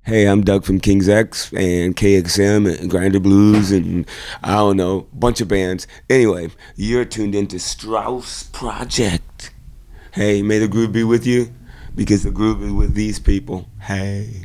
Hey, I'm Doug from King's X and KXM and Grinder Blues and I don't know, bunch of bands. Anyway, you're tuned into Straus Project. Hey, may the groove be with you because the groove is with these people. Hey.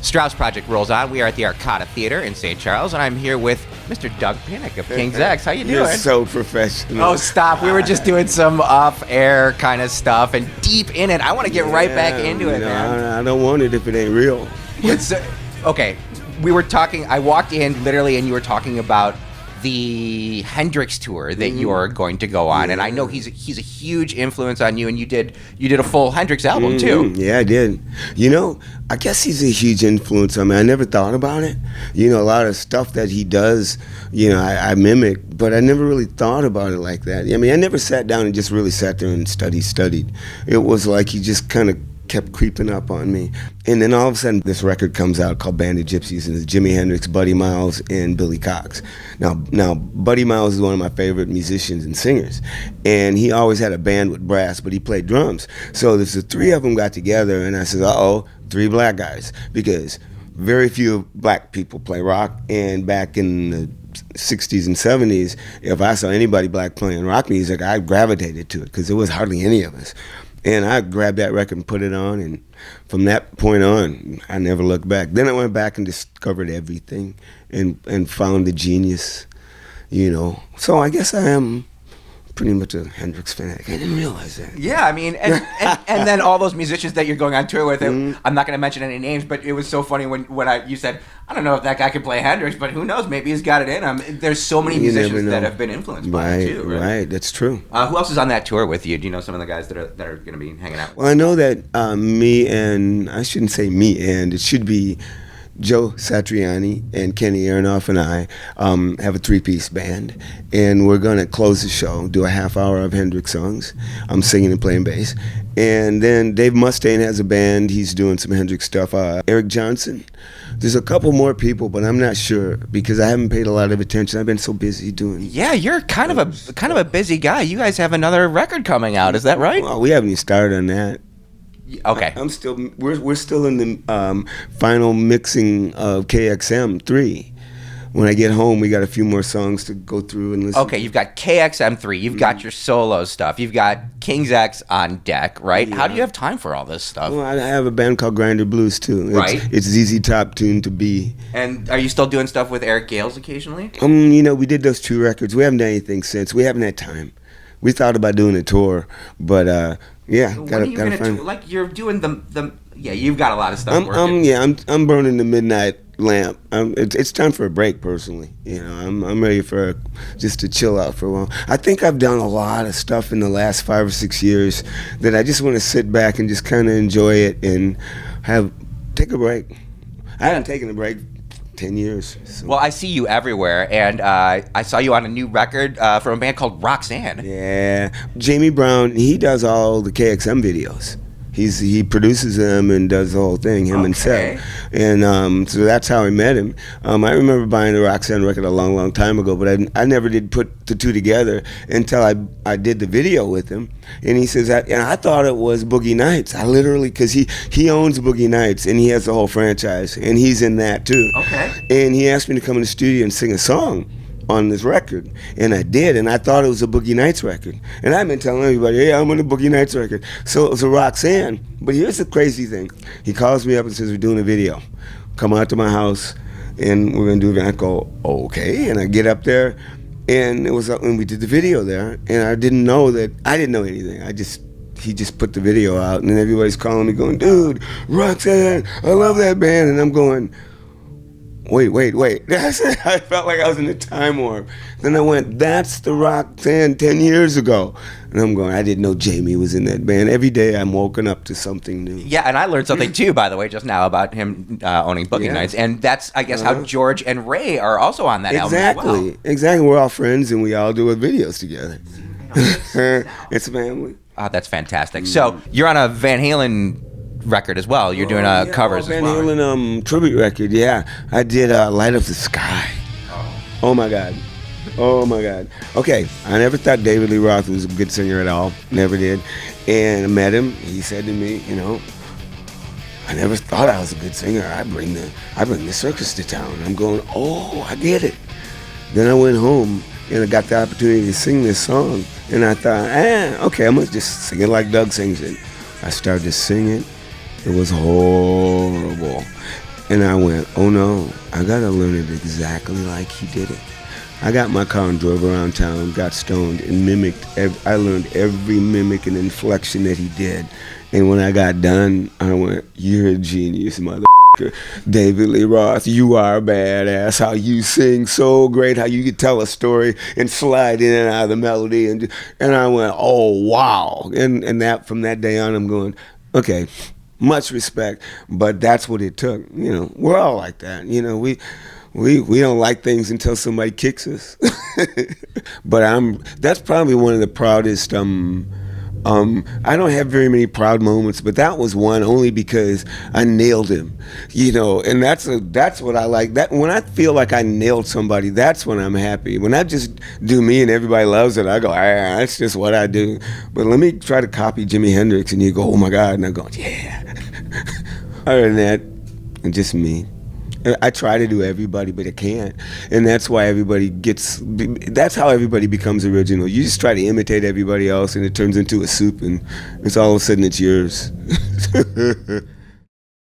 Straus Project rolls on. We are at the Arcada Theatre in St. Charles, and I'm here with Mr. Doug Pinnick of King's X. How you doing? You're so professional. Oh, stop. We were just doing some off-air kind of stuff and deep in it. I want to get right back into it, man. I don't want it if it ain't real. It's, okay, we were talking, I walked in literally, and you were talking about the Hendrix tour that you're going to go on, and I know he's a huge influence on you, and you did a full Hendrix album too. Yeah, I did. You know, I guess he's a huge influence on me. I never thought about it. You know, a lot of stuff that he does, you know, I mimic, but I never really thought about it like that. I mean, I never sat down and just really sat there and studied. It was like he just kind of kept creeping up on me. And then all of a sudden, this record comes out called Band of Gypsies, and it's Jimi Hendrix, Buddy Miles, and Billy Cox. Now, Buddy Miles is one of my favorite musicians and singers, and he always had a band with brass, but he played drums. So the three of them got together, and I said, uh-oh, three black guys, because very few black people play rock, and back in the 60s and 70s, if I saw anybody black playing rock music, I gravitated to it, because there was hardly any of us. And I grabbed that record and put it on, and from that point on, I never looked back. Then I went back and discovered everything and found the genius, you know. So I guess I am pretty much a Hendrix fanatic. I didn't realize that. Yeah, I mean, and then all those musicians that you're going on tour with, I'm not going to mention any names, but it was so funny when you said, I don't know if that guy could play Hendrix, but who knows, maybe he's got it in him. There's so many musicians that have been influenced by it too, right? Right, that's true. Who else is on that tour with you? Do you know some of the guys that are going to be hanging out with you? Well, I know that me and, I shouldn't say me and, it should be Joe Satriani and Kenny Aronoff and I have a three-piece band, and we're going to close the show, do a half hour of Hendrix songs. I'm singing and playing bass. And then Dave Mustaine has a band. He's doing some Hendrix stuff. Eric Johnson. There's a couple more people, but I'm not sure because I haven't paid a lot of attention. I've been so busy doing. Yeah, you're kind of a busy guy. You guys have another record coming out. Is that right? Well, we haven't even started on that. Okay. We're still in the final mixing of KXM 3. When I get home, we got a few more songs to go through and listen. Okay, you've got KXM 3, you've got your solo stuff, you've got King's X on deck, right? Yeah. How do you have time for all this stuff? Well, I have a band called Grinder Blues too. It's ZZ Top tuned to be. And are you still doing stuff with Eric Gales occasionally? You know, we did those 2 records. We haven't done anything since. We haven't had time. We thought about doing a tour, but yeah, gotta find. Like you're doing yeah, you've got a lot of stuff working. I'm burning the midnight lamp. It's time for a break, personally. You know, I'm ready for just to chill out for a while. I think I've done a lot of stuff in the last 5 or 6 years that I just want to sit back and just kind of enjoy it and take a break. I haven't taken a break 10 years. So. Well, I see you everywhere, and I saw you on a new record from a band called Roxanne. Yeah, Jamie Brown, he does all the KXM videos. He produces them and does the whole thing, himself. And so that's how I met him. I remember buying a Roxanne record a long, long time ago, but I never did put the two together until I did the video with him. And he says, and I thought it was Boogie Nights. I literally, because he owns Boogie Nights, and he has the whole franchise, and he's in that too. Okay. And he asked me to come in the studio and sing a song on this record, and I did, and I thought it was a Boogie Nights record, and I've been telling everybody, hey, I'm on a Boogie Nights record. So it was a Roxanne. But here's the crazy thing. He calls me up and says, we're doing a video. Come out to my house, and we're gonna do it. And I go, okay, and I get up there, and it was when we did the video there, and I didn't know anything. He just put the video out, and then everybody's calling me going, dude, Roxanne, I love that band, and I'm going, wait. I felt like I was in a time warp. Then I went, that's the Roxanne 10 years ago. And I'm going, I didn't know Jamie was in that band. Every day I'm woken up to something new. Yeah, and I learned something too, by the way, just now about him owning Boogie Nights. And that's, I guess, how George and Ray are also on that album as well. Exactly. We're all friends and we all do videos together. It's family. Oh, that's fantastic. So you're on a Van Halen record as well. You're doing covers as well. Van Halen tribute record, yeah. I did Light Up the Sky. Oh my God. Okay, I never thought David Lee Roth was a good singer at all. Never did. And I met him. He said to me, I never thought I was a good singer. I bring the circus to town. I'm going, oh, I get it. Then I went home and I got the opportunity to sing this song. And I thought, okay, I'm going to just sing it like Doug sings it. I started to sing it. It was horrible. And I went, oh no, I gotta learn it exactly like he did it. I got my car and drove around town, got stoned, and I learned every mimic and inflection that he did. And when I got done, I went, you're a genius, motherfucker. David Lee Roth, you are a badass. How you sing so great, how you could tell a story and slide in and out of the melody. And I went, oh, wow. And that from that day on, I'm going, okay, much respect, but that's what it took. We're all like that. We don't like things until somebody kicks us. But that's probably one of the proudest. I don't have very many proud moments, but that was one only because I nailed him. And that's what I like. That when I feel like I nailed somebody, that's when I'm happy. When I just do me and everybody loves it, I go, that's just what I do. But let me try to copy Jimi Hendrix, and you go, oh my God, and I go, yeah. Other than that, it's just me. I try to do everybody, but I can't. And that's why that's how everybody becomes original. You just try to imitate everybody else, and it turns into a soup, and it's all of a sudden it's yours.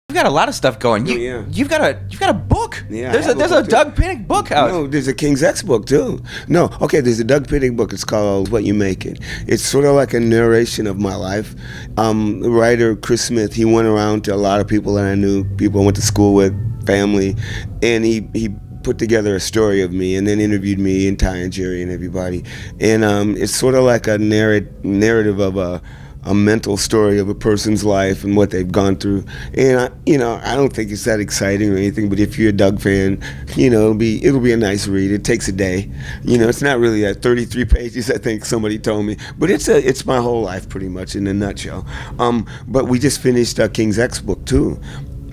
You've got a lot of stuff going. You've got a book. Yeah, there's a Doug Pinnick book out. No, there's a King's X book too. No, okay, there's a Doug Pinnick book. It's called What You Make It. It's sort of like a narration of my life. The writer Chris Smith, he went around to a lot of people that I knew, people I went to school with, family, and he put together a story of me and then interviewed me and Ty and Jerry and everybody. And it's sort of like a narrative of a mental story of a person's life and what they've gone through. And I don't think it's that exciting or anything, but if you're a Doug fan, it'll be a nice read. It takes a day. It's not really 33 pages, I think somebody told me, but it's my whole life pretty much in a nutshell. But we just finished King's X book too.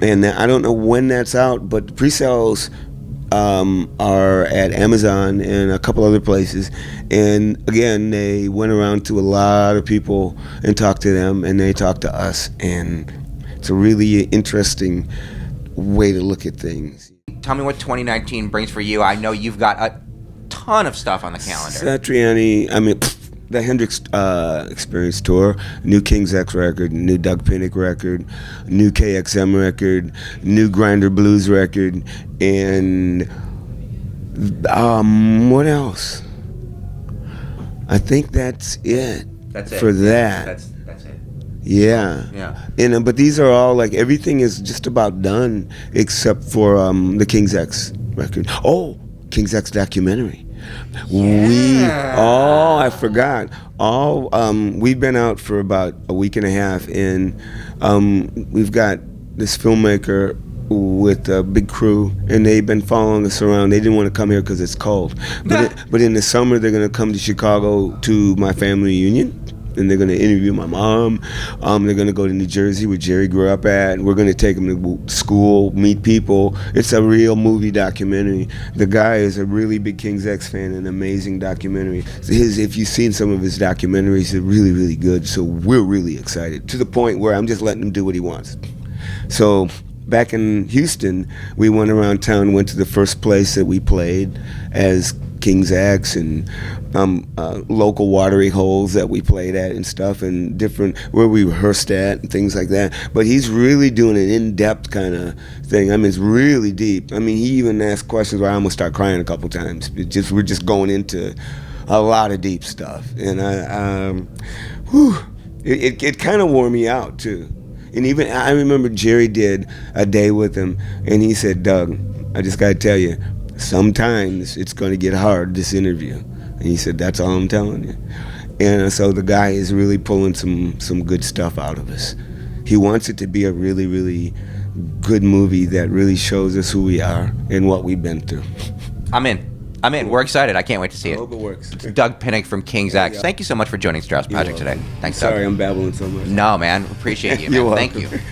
And I don't know when that's out, but the pre-sales are at Amazon and a couple other places. And again, they went around to a lot of people and talked to them, and they talked to us. And it's a really interesting way to look at things. Tell me what 2019 brings for you. I know you've got a ton of stuff on the calendar. Satriani, the Hendrix Experience Tour, new King's X record, new Doug Pinnick record, new KXM record, new Grinder Blues record, and what else? I think that's it. That's it. For that. That's it. Yeah. Yeah. And but these are all everything is just about done except for the King's X record. Oh, King's X documentary. Yeah. I forgot. We've been out for about a week and a half, and we've got this filmmaker with a big crew, and they've been following us around. They didn't want to come here because it's cold, but in the summer they're going to come to Chicago to my family reunion. And they're going to interview my mom. They're going to go to New Jersey, where Jerry grew up at. We're going to take them to school, meet people. It's a real movie documentary. The guy is a really big King's X fan, an amazing documentary. If you've seen some of his documentaries, they're really, really good. So we're really excited, to the point where I'm just letting him do what he wants. So back in Houston, we went around town, went to the first place that we played as King's X, and local watering holes that we played at and stuff, and different where we rehearsed at and things like that. But he's really doing an in-depth kind of thing. It's really deep. He even asked questions where I almost start crying a couple times. We're just going into a lot of deep stuff, and it kind of wore me out too. And even I remember Jerry did a day with him, and he said, Doug, I just got to tell you, sometimes it's going to get hard, this interview. And he said, that's all I'm telling you. And so the guy is really pulling some good stuff out of us. He wants it to be a really, really good movie that really shows us who we are and what we've been through. I'm in. We're excited. I can't wait to see I it. hope it works. Doug Pinnick from King's X. Yeah. Thank you so much for joining Straus Project today. Thanks, Doug. Sorry I'm babbling so much. No, man. Appreciate you, man. You're Thank welcome. you.